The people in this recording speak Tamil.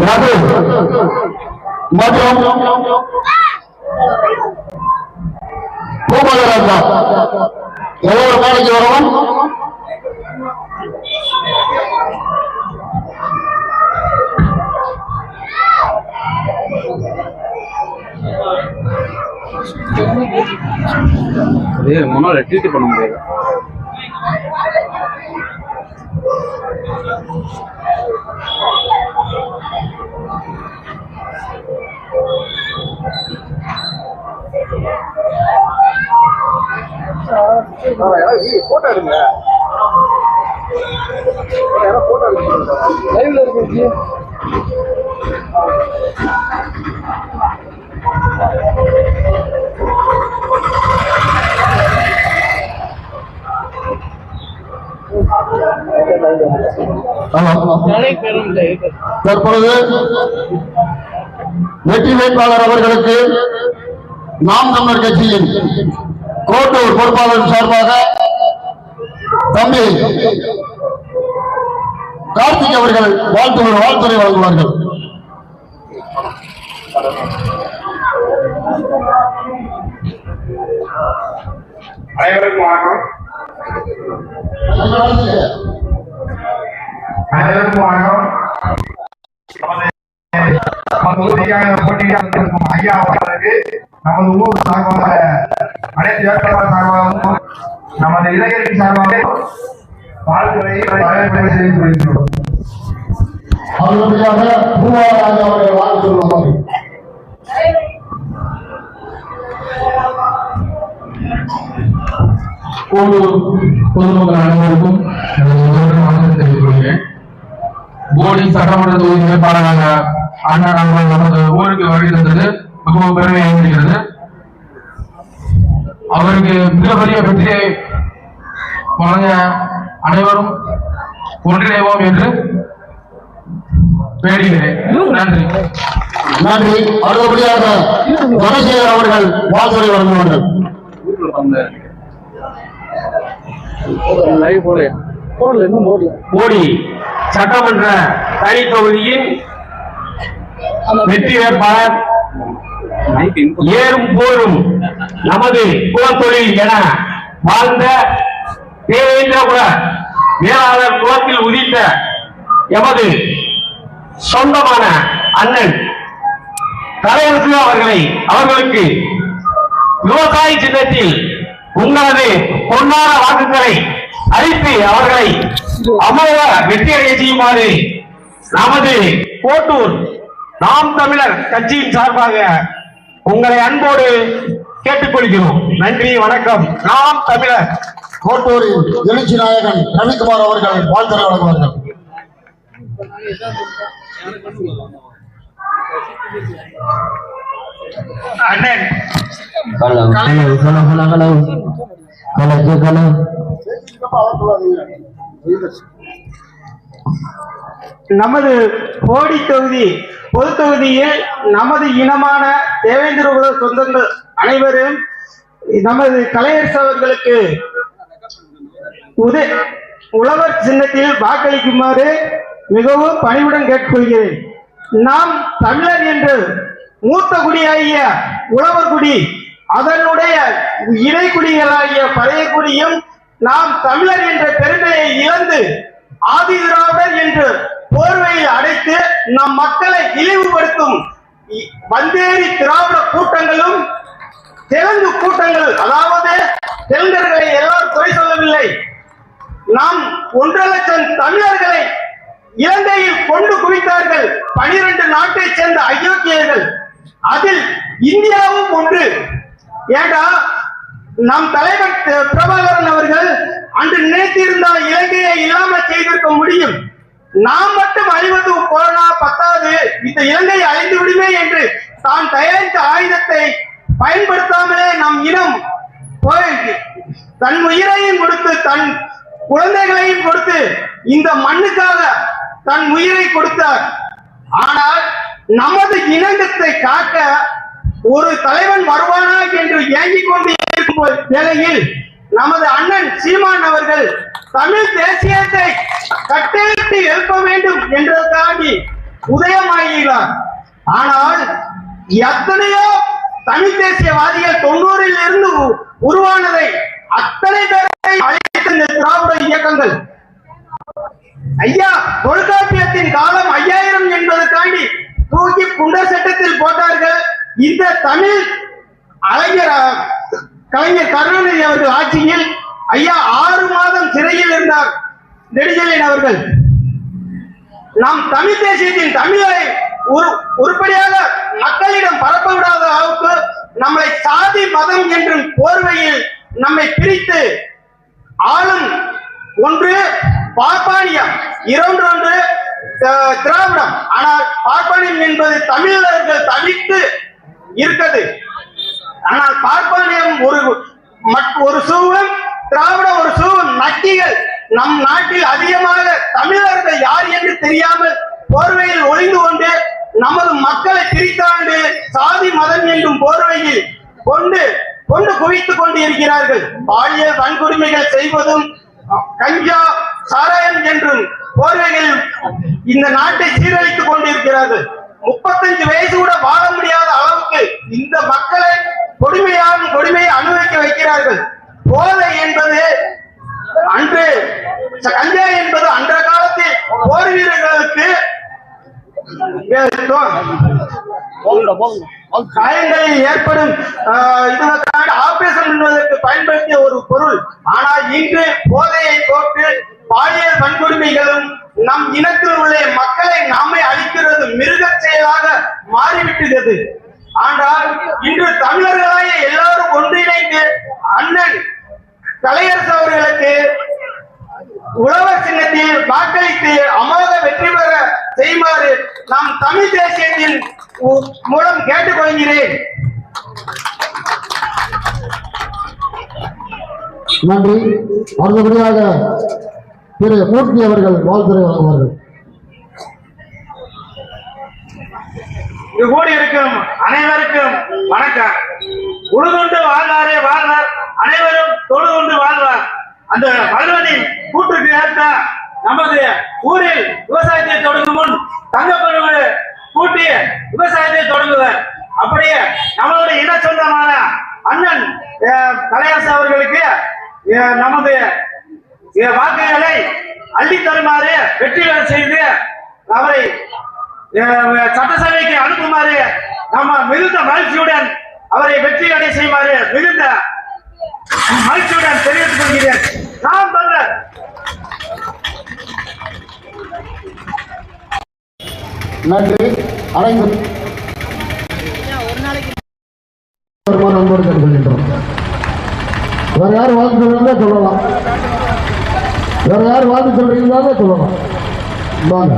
ரகு மற்றும் பூபாலராஜா எவ்வளவு மேடைக்கு வரவும் முன்னாள் ட்ரீட் பண்ண முடியாது. போட்டோ எடுங்க, போட்டோ எடுங்க, லைவ்ல இருக்கு. தற்பொழுது வெற்றி வேட்பாளர் அவர்களுக்கு நாம் தமிழர் கட்சியின் கோட்டூர் பொறுப்பாளர் சார்பாக தம்பி கார்த்திக் அவர்கள் வாழ்த்துறை வழங்குவார்கள். அனைவருக்கும் வணக்கம். போட்டியாக ஐயா அவர்களுக்கு நமது ஊர் சார்பாக அனைத்து வேட்பாளர் சார்பாகவும் நமது இளைஞர்கள் சார்பாக வாழ்த்துறை தெரிவித்துள்ளோம். அவர்களுக்காக பூபாலராஜா அவர்கள் வாழ்த்து சொல்லுவார்கள். பொதுமக்கள் அனைவருக்கும் தெரிவித்துக் கொள்கிறேன். போடி சட்டமன்ற தொகுதி வேட்பாளராக அண்ணன் அவர்கள் நமது ஊருக்கு வருகை தந்தது மிகவும் பெருமை அளிக்கிறது. அவருக்கு மிகப்பெரிய வெற்றியை வழங்க அனைவரும் ஒன்றிணைவோம் என்று வேண்டுகிறேன். நன்றி. நன்றி. அடுத்தபடியாக தனசேகர் அவர்கள் வாழ்த்துறை வழங்குவார்கள். போடி சட்டமன்ற தனி தொகுதியின் வெற்றி வேட்பாளர் ஏறும் போரும் நமது குலத்தொழில் என வாழ்ந்த தேவேந்திரகுல வேளாளர் குலத்தில் உதித்த எமது சொந்தமான அண்ணன் கலையரசு அவர்களுக்கு விவசாய சின்னத்தில் உங்களது பொன்னான வாக்குகளை அளித்து அவர்களை அமோக வெற்றியடைய செய்யுமாறு நமது கோட்டூர் நாம் தமிழர் கட்சியின் சார்பாக உங்களை அன்போடு கேட்டுக்கொள்கிறோம். நன்றி, வணக்கம். நாம் தமிழர். கோட்டூரின் எழுச்சி நாயகன் ரவிக்குமார் அவர்கள் வாழ்த்துறை வழங்குவார்கள். அண்ணன் நமது போடி தொகுதி பொது தொகுதியில் நமது இனமான தேவேந்திரகுல சொந்தங்கள் அனைவரும் நமது கலையரசு அவர்களுக்கு உழவர் சின்னத்தில் வாக்களிக்குமாறு மிகவும் பணிவுடன் கேட்டுக்கொள்கிறேன். நாம் தமிழர் என்று மூத்த குடியாகிய உழவர் குடி, அதனுடைய இடைக்குடிகளாகிய பழைய குடியும் நாம் தமிழர் என்ற பெருமையை இழந்து ஆதி திராவிடர் என்று போர்வையில் அடைத்து நம் மக்களை இழிவுபடுத்தும் வந்தேறி திராவிட கூட்டங்களும் தெலுங்கு கூட்டங்கள், அதாவது தெலுங்கர்களை எல்லாரும் குறை சொல்லவில்லை, நாம் 1.5 லட்சம் தமிழர்களை இலங்கையில் கொண்டு குவித்தார்கள். 12 நாட்டை சேர்ந்த அயோக்கியர்கள், அதில் இந்தியாவும் ஒன்று. ஏண்டா நம் தலைவர் பிரபாகரன் அவர்கள் அன்று நினைத்திருந்தால் இலங்கையை இல்லாமல் செய்திருக்க முடியும். நாம் மட்டும் அழிவது போனா பத்தாது, இந்த இலங்கை அழிந்து விடுமே என்று தான் தயாரித்த ஆயுதத்தை பயன்படுத்தாமலே நம் இனம் தன் உயிரையும் கொடுத்து தன் குழந்தைகளையும் கொடுத்து இந்த மண்ணுக்காக தன் உயிரை கொடுத்தார். ஆனால் நமது இனத்தை காக்க ஒரு தலைவன் வருவானா என்று ஏங்கிக் கொண்டு இருக்கும் வேளையில் நமது அண்ணன் சீமான் அவர்கள் தமிழ் தேசியத்தை கட்டெழுத்து எழுப்ப வேண்டும் என்றதற்காண்டி உதயமாகிறார். ஆனால் எத்தனையோ தமிழ் தேசியவாதிகள் 90ல் இருந்து உருவானதை அத்தனை பேரை அழைத்த இந்த திராவிட இயக்கங்கள் ஐயா தொல்காப்பியத்தின் காலம் 5000 என்பதற்காண்டி தூக்கி குண்டர் சட்டத்தில் போட்டார்கள். இந்த தமிழ் கலைஞர் கருணாநிதி அவர்கள் ஆட்சியில் ஐயா 6 மாதம் சிறையில் இருந்தார் நெடுஞ்செழியன் அவர்கள். நாம் தமிழ் தேசியத்தின் தமிழை உருப்படியாக மக்களிடம் பரப்ப விடாத அளவுக்கு நம்மை சாதி மதம் என்றும் போர்வையில் நம்மை பிரித்து ஆளும் ஒன்று பார்ப்பானியம், இரண்டொன்று திராவிடம். ஆனால் பார்ப்பானியம் என்பது தமிழர்கள் தவிர்த்து இருக்கிறது. ஆனால் பார்ப்பானியம் ஒரு சூழம், திராவிடம் ஒரு சூழம். நக்கிகள் நம் நாட்டில் அதிகமாக தமிழர்கள் யார் என்று தெரியாமல் போர்வையில் ஒளிந்து கொண்டு நமது மக்களை பிரித்தாண்டு சாதி மதம் என்றும் போர்வையில் கொண்டு குவித்துக் கொண்டு இருக்கிறார்கள். பாலியல் வன்கொடுமைகள் செய்வதும் கஞ்சா சாராயம் என்றும் போர்வைகள் இந்த நாட்டை சீரழித்துக் கொண்டிருக்கிறார்கள். 35 வயசு கூட வாழ முடியாத அளவுக்கு இந்த மக்களை கொடுமையை அனுபவிக்க வைக்கிறார்கள். போதை என்பது அன்று கஞ்சா என்பது அன்ற காலத்தில் போர் வீரர்களுக்கு காயங்களில் ஏற்படும் ஆபரேஷன் பண்ணுவதற்கு பயன்படுத்திய ஒரு பொருள். ஆனால் இன்று போதையை போட்டு பாலியல் வன்கொடுமைகளும் நம் இனத்தில் உள்ள மக்களை நாமே அழிக்கிறது மிருக செயலாக மாறிவிட்டது. ஆனால் இன்று தமிழர்களாய எல்லாரும் ஒன்றிணைந்து அண்ணன் கலையரசு அவர்களுக்கு உழவர் சின்னத்தில் வாக்களித்து அமோக வெற்றி பெற செய்யுமாறு நாம் தமிழ் தேசியத்தின் மூலம் கேட்டுக்கொள்கிறேன். நன்றி. அடுத்தபடியாக திரு மூர்த்தி அவர்கள் வாழ்த்துறை வழங்குவார்கள். கூடி இருக்கும் அனைவருக்கும் வணக்கம். உழுதுண்டு வாழ்வாரே வாழ்வார், அனைவரும் தொழுதுண்டு வாழ்வார். அந்த வள்ளுவனின் கூற்றுக்கு ஏற்ற நமது ஊரில் விவசாயத்தை தொடங்கும் முன் தங்கப்பெருமை கூட்டி விவசாயத்தை தொடங்குவர். அப்படியே நம்மளுடைய இன சொந்தமான அண்ணன் கலையரசு அவர்களுக்கு நமது வாக்குகளை அள்ளி தருமாறு வெற்றி பெற செய்து அவரை சட்டசபைக்கு அனுப்புமாறு நம்ம மிகுந்த மகிழ்ச்சியுடன் அவரை வெற்றி அடை செய்யுமாறு மிகுந்த மகிழ்ச்சியுடன் தெரிவித்துக் கொள்கிறேன். நாம் தமிழர். நன்றி. அனைத்து நண்பர்கள் கேட்டுக்கொள்கின்றோம். வேற யார் வாழ்த்து சொல்றீங்களா சொல்லலாம். வேற யார் வாழ்த்து சொல்றீங்களா சொல்லலாம். வாங்க.